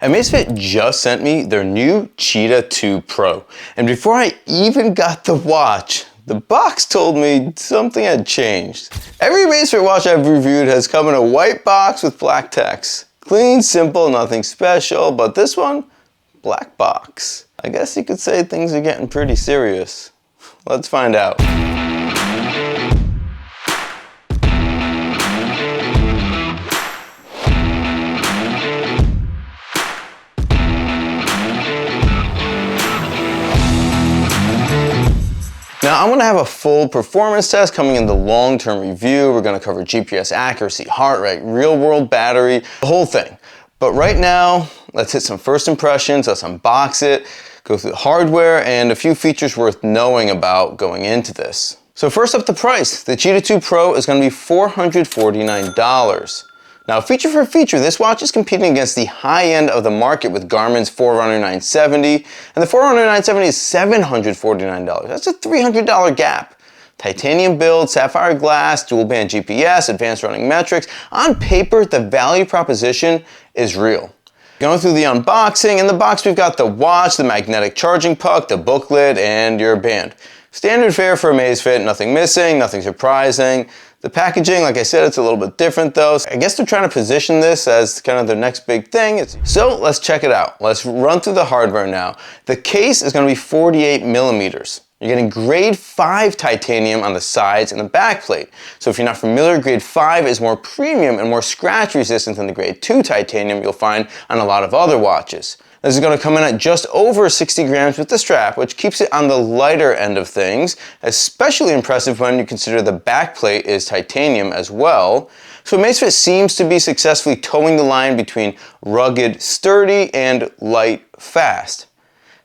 Amazfit just sent me their new CHEETAH 2 Pro, and before I even got the watch, the box told me something had changed. Every Amazfit watch I've reviewed has come in a white box with black text. Clean, simple, nothing special, but this one, black box. I guess you could say things are getting pretty serious. Let's find out. Now I'm going to have a full performance test coming in the long-term review. We're going to cover GPS accuracy, heart rate, real-world battery, the whole thing. But right now, let's hit some first impressions, let's unbox it, go through the hardware, and a few features worth knowing about going into this. So first up, the price. The CHEETAH 2 Pro is going to be $449. Now, feature for feature, this watch is competing against the high end of the market with Garmin's Forerunner 970, and the Forerunner 970 is $749. That's a $300 gap. Titanium build, sapphire glass, dual band GPS, advanced running metrics. On paper, the value proposition is real. Going through the unboxing, in the box we've got the watch, the magnetic charging puck, the booklet, and your band. Standard fare for Amazfit, nothing missing, nothing surprising. The packaging, like I said, it's a little bit different though. I guess they're trying to position this as kind of their next big thing. So let's check it out. Let's run through the hardware now. The case is going to be 48 millimeters. You're getting grade 5 titanium on the sides and the back plate. So if you're not familiar, grade 5 is more premium and more scratch resistant than the grade 2 titanium you'll find on a lot of other watches. This is going to come in at just over 60 grams with the strap, which keeps it on the lighter end of things, especially impressive when you consider the back plate is titanium as well. So Amazfit seems to be successfully towing the line between rugged, sturdy, and light, fast.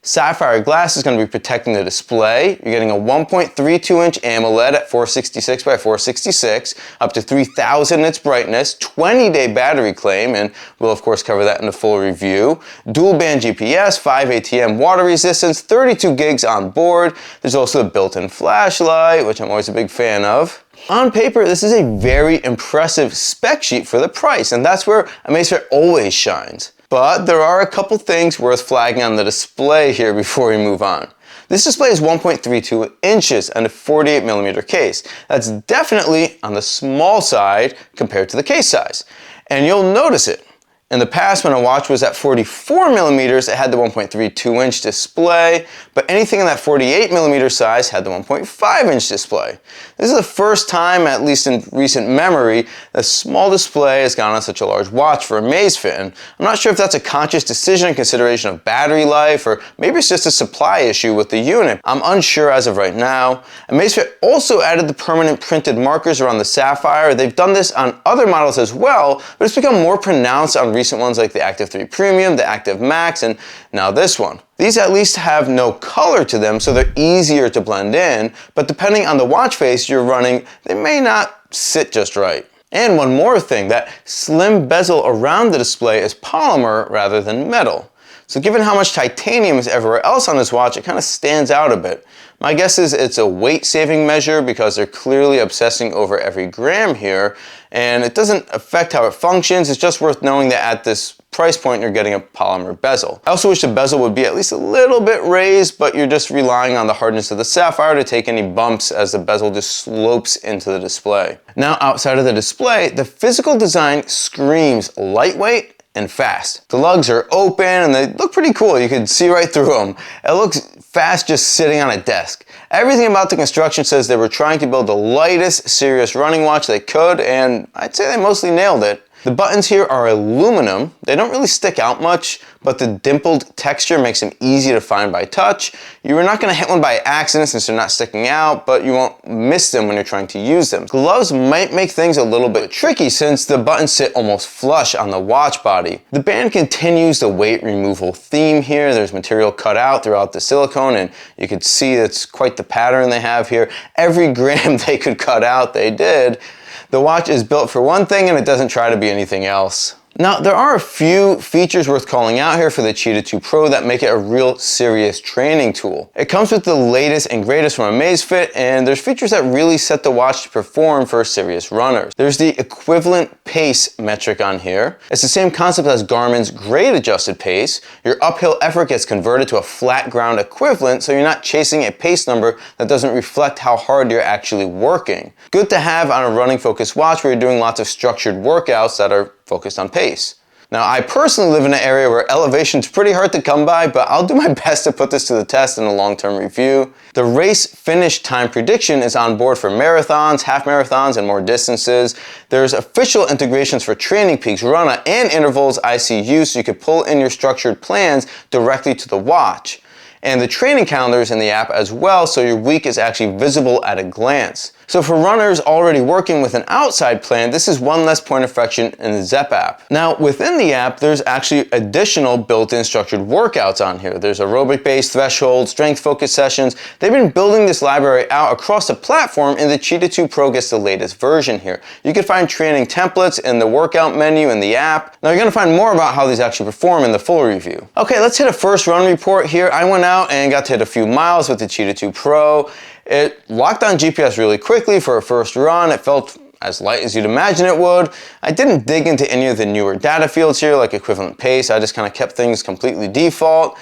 Sapphire glass is going to be protecting the display. You're getting a 1.32-inch AMOLED at 466 by 466, up to 3000 in its brightness, 20-day battery claim, and we'll of course cover that in the full review. Dual band GPS, 5 ATM water resistance, 32 gigs on board. There's also a built-in flashlight, which I'm always a big fan of. On paper, this is a very impressive spec sheet for the price, and that's where Amazfit always shines. But there are a couple things worth flagging on the display here before we move on. This display is 1.32 inches and a 48 millimeter case. That's definitely on the small side compared to the case size. And you'll notice it. In the past, when a watch was at 44 millimeters, it had the 1.32 inch display, but anything in that 48 millimeter size had the 1.5 inch display. This is the first time, at least in recent memory, a small display has gone on such a large watch for Amazfit, and I'm not sure if that's a conscious decision in consideration of battery life, or maybe it's just a supply issue with the unit. I'm unsure as of right now. Amazfit also added the permanent printed markers around the sapphire. They've done this on other models as well, but it's become more pronounced on recent ones like the Active 3 Premium, the Active Max, and now this one. These at least have no color to them, so they're easier to blend in, but depending on the watch face you're running, they may not sit just right. And one more thing, that slim bezel around the display is polymer rather than metal. So given how much titanium is everywhere else on this watch, it kind of stands out a bit. My guess is it's a weight-saving measure because they're clearly obsessing over every gram here, and it doesn't affect how it functions. It's just worth knowing that at this price point, you're getting a polymer bezel. I also wish the bezel would be at least a little bit raised, but you're just relying on the hardness of the sapphire to take any bumps as the bezel just slopes into the display. Now, outside of the display, the physical design screams lightweight and fast. The lugs are open and they look pretty cool. You can see right through them. It looks fast just sitting on a desk. Everything about the construction says they were trying to build the lightest serious running watch they could, and I'd say they mostly nailed it. The buttons here are aluminum. They don't really stick out much, but the dimpled texture makes them easy to find by touch. You're not going to hit one by accident since they're not sticking out, but you won't miss them when you're trying to use them. Gloves might make things a little bit tricky since the buttons sit almost flush on the watch body. The band continues the weight removal theme here. There's material cut out throughout the silicone, and you can see it's quite the pattern they have here. Every gram they could cut out, they did. The watch is built for one thing and it doesn't try to be anything else. Now, there are a few features worth calling out here for the Cheetah 2 Pro that make it a real serious training tool. It comes with the latest and greatest from Amazfit, and there's features that really set the watch to perform for serious runners. There's the equivalent pace metric on here. It's the same concept as Garmin's grade adjusted pace. Your uphill effort gets converted to a flat ground equivalent, so you're not chasing a pace number that doesn't reflect how hard you're actually working. Good to have on a running focused watch where you're doing lots of structured workouts that are focused on pace. Now, I personally live in an area where elevation is pretty hard to come by, but I'll do my best to put this to the test in a long-term review. The race finish time prediction is on board for marathons, half marathons, and more distances. There's official integrations for training peaks, run and intervals ICU, so you could pull in your structured plans directly to the watch. And the training calendar is in the app as well, so your week is actually visible at a glance. So for runners already working with an outside plan, this is one less point of friction in the Zepp app. Now, within the app, there's actually additional built-in structured workouts on here. There's aerobic-based thresholds, strength-focused sessions. They've been building this library out across the platform, and the Cheetah 2 Pro gets the latest version here. You can find training templates in the workout menu in the app. Now, you're gonna find more about how these actually perform in the full review. Okay, let's hit a first run report here. I went out and got to hit a few miles with the Cheetah 2 Pro. It locked on GPS really quickly for a first run. It felt as light as you'd imagine it would. I didn't dig into any of the newer data fields here, like equivalent pace. I just kind of kept things completely default.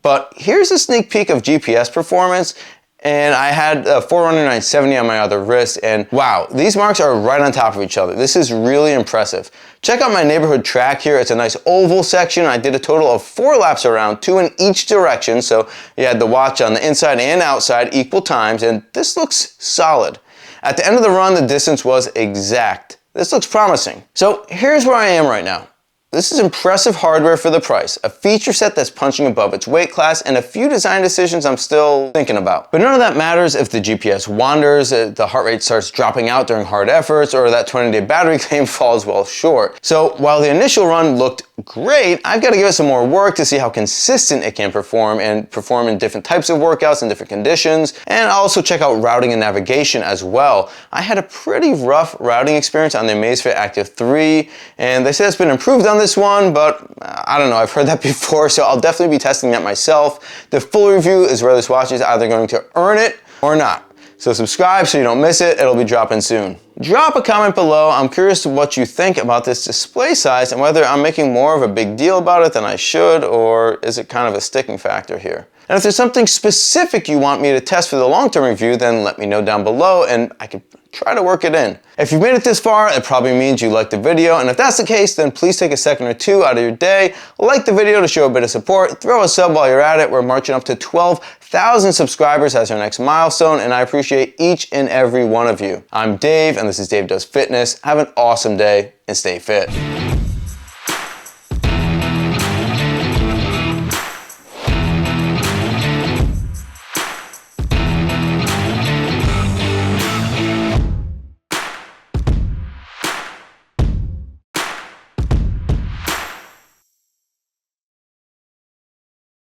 But here's a sneak peek of GPS performance. And I had a Forerunner 970 on my other wrist, and wow, these marks are right on top of each other. This is really impressive. Check out my neighborhood track here. It's a nice oval section. I did a total of 4 laps around, 2 in each direction, so you had the watch on the inside and outside equal times, and this looks solid. At the end of the run, the distance was exact. This looks promising. So here's where I am right now. This is impressive hardware for the price, a feature set that's punching above its weight class, and a few design decisions I'm still thinking about. But none of that matters if the GPS wanders, the heart rate starts dropping out during hard efforts, or that 20-day battery claim falls well short. So while the initial run looked great, I've got to give it some more work to see how consistent it can perform and perform in different types of workouts and different conditions. And I'll also check out routing and navigation as well. I had a pretty rough routing experience on the Amazfit Active 3, and they say it's been improved on this one, but I don't know, I've heard that before, so I'll definitely be testing that myself. The full review is where this watch is either going to earn it or not. So subscribe so you don't miss it. It'll be dropping soon. Drop a comment below. I'm curious to what you think about this display size and whether I'm making more of a big deal about it than I should, or is it kind of a sticking factor here? And if there's something specific you want me to test for the long-term review, then let me know down below and I can try to work it in. If you've made it this far, it probably means you liked the video, and if that's the case, then please take a second or two out of your day, like the video to show a bit of support, throw a sub while you're at it. We're marching up to 12,000 subscribers as our next milestone, and I appreciate each and every one of you. I'm Dave, and this is Dave Does Fitness. Have an awesome day, and stay fit.